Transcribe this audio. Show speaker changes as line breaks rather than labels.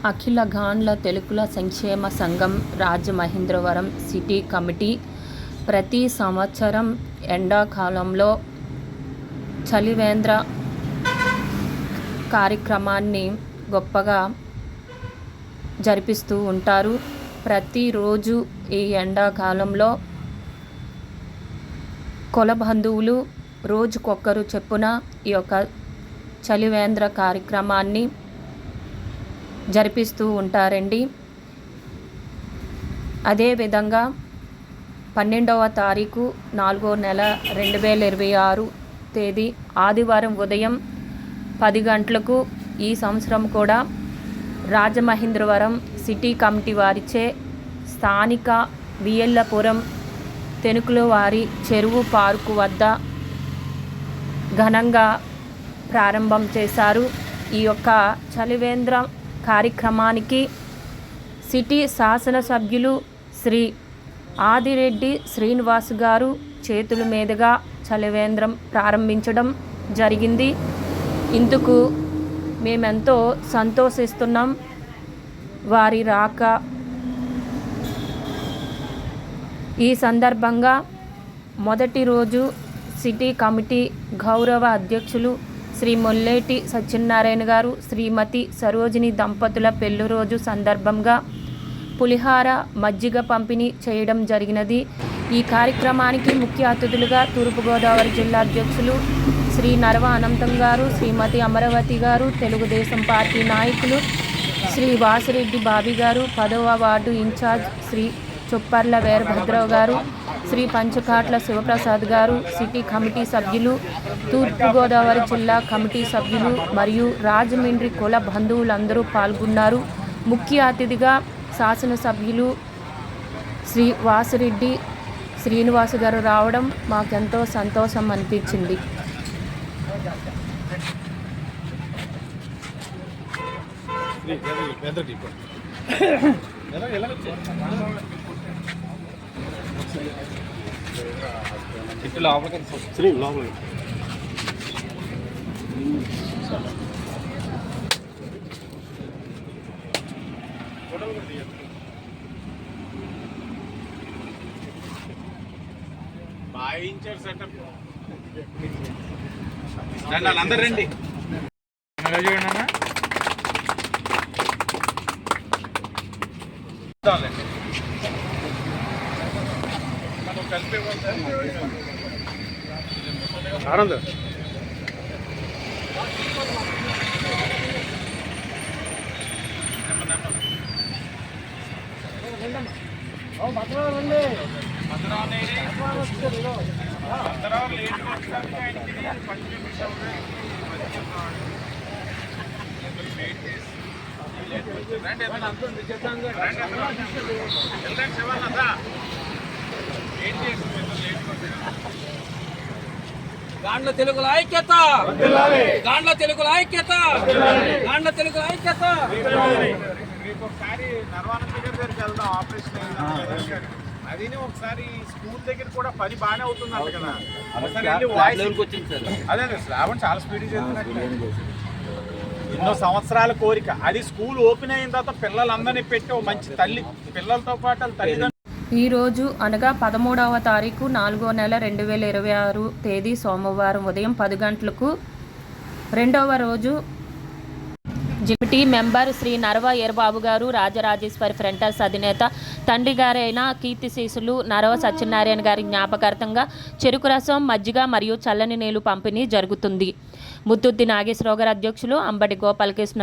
అఖిల గాండ్ల తెలుగుల సంక్షేమ సంఘం Rajamahendravaram city committee ప్రతి సంవత్సరం ఎండాకాలంలో చలివేంద్ర కార్యక్రమాన్ని గొప్పగా జరిపిస్తూ ఉంటారు. ప్రతిరోజు ఈ ఎండాకాలంలో కుల బంధువులు రోజుకొక్కరు చెప్పున ఈ యొక్క చలివేంద్ర కార్యక్రమాన్ని జరిపిస్తూ ఉంటారండి. అదేవిధంగా 12వ తారీఖు 4వ నెల 2026 తేదీ ఆదివారం ఉదయం 10 గంటలకు ఈ సంవత్సరం కూడా రాజమహేంద్రవరం సిటీ కమిటీ వారిచే స్థానిక వియల్లపురం తెనుకులవారి చెరువు పార్కు వద్ద ఘనంగా ప్రారంభం చేశారు. ఈ యొక్క చలివేంద్ర కార్యక్రమానికి సిటీ శాసనసభ్యులు శ్రీ ఆదిరెడ్డి శ్రీనివాస్ గారు చేతుల మీదుగా చలివేంద్రం ప్రారంభించడం జరిగింది. ఇందుకు మేమెంతో సంతోషిస్తున్నాం. వారి రాక ఈ సందర్భంగా మొదటి రోజు సిటీ కమిటీ గౌరవ అధ్యక్షులు శ్రీ మొల్లేటి సత్యనారాయణ గారు, శ్రీమతి సరోజిని దంపతుల పెళ్లి రోజు సందర్భంగా పులిహార మజ్జిగ పంపిణీ చేయడం జరిగినది. ఈ కార్యక్రమానికి ముఖ్య అతిథులుగా తూర్పుగోదావరి జిల్లా అధ్యక్షులు శ్రీ నరవ అనంతం గారు, శ్రీమతి అమరావతి గారు, తెలుగుదేశం పార్టీ నాయకులు శ్రీ వాసిరెడ్డి బాబీ గారు, 10వ వార్డు ఇన్ఛార్జ్ శ్రీ చొప్పర్ల వీరభద్రరావు గారు, శ్రీ పంచకాట్ల శివప్రసాద్ గారు, సిటీ కమిటీ సభ్యులు, తూర్పుగోదావరి జిల్లా కమిటీ సభ్యులు మరియు రాజమండ్రి కుల బంధువులందరూ పాల్గొన్నారు. ముఖ్య అతిథిగా శాసనసభ్యులు శ్రీ వాసిరెడ్డి శ్రీనివాస్ గారు రావడం మాకెంతో సంతోషం అనిపించింది.
అందరు రండి. ఆనంద్
గాండ్ల తెలుగుల ఐక్యత, గాండ్ల తెలుగుల ఐక్యత, గాండ్ల తెలుగుల ఐక్యత.
ఒకసారి నర్వానంద దగ్గరికి వెళ్దాం, ఆపరేషన్ అది ఒకసారి స్కూల్ దగ్గర కూడా పని బాగానే అవుతుంది అంట కదా. అదే శ్రావణ్ చాలా స్పీడ్ చేస్తున్నట్టు. ఎన్నో సంవత్సరాల కోరిక అది. స్కూల్ ఓపెన్ అయిన తర్వాత పిల్లలందరినీ పెట్టి ఓ మంచి తల్లి పిల్లలతో పాటు తల్లిదండ్రులు.
ఈరోజు అనగా 13వ తారీఖు 4వ నెల 2026 తేదీ సోమవారం ఉదయం 10 గంటలకు రెండవ రోజు జిపిటీ మెంబర్ శ్రీ నరవ ఈరబాబు గారు, రాజరాజేశ్వరి ఫ్రంటర్స్ అధినేత తండ్రి గారైన కీర్తిశేషులు నరవ సత్యనారాయణ గారి జ్ఞాపకార్థంగా చెరుకు రసం, మజ్జిగ మరియు చల్లని నీళ్లు పంపిణీ జరుగుతుంది. ముత్తుద్ది నాగేశ్వరరావు గారు అధ్యక్షులు, అంబటి గోపాలకృష్ణ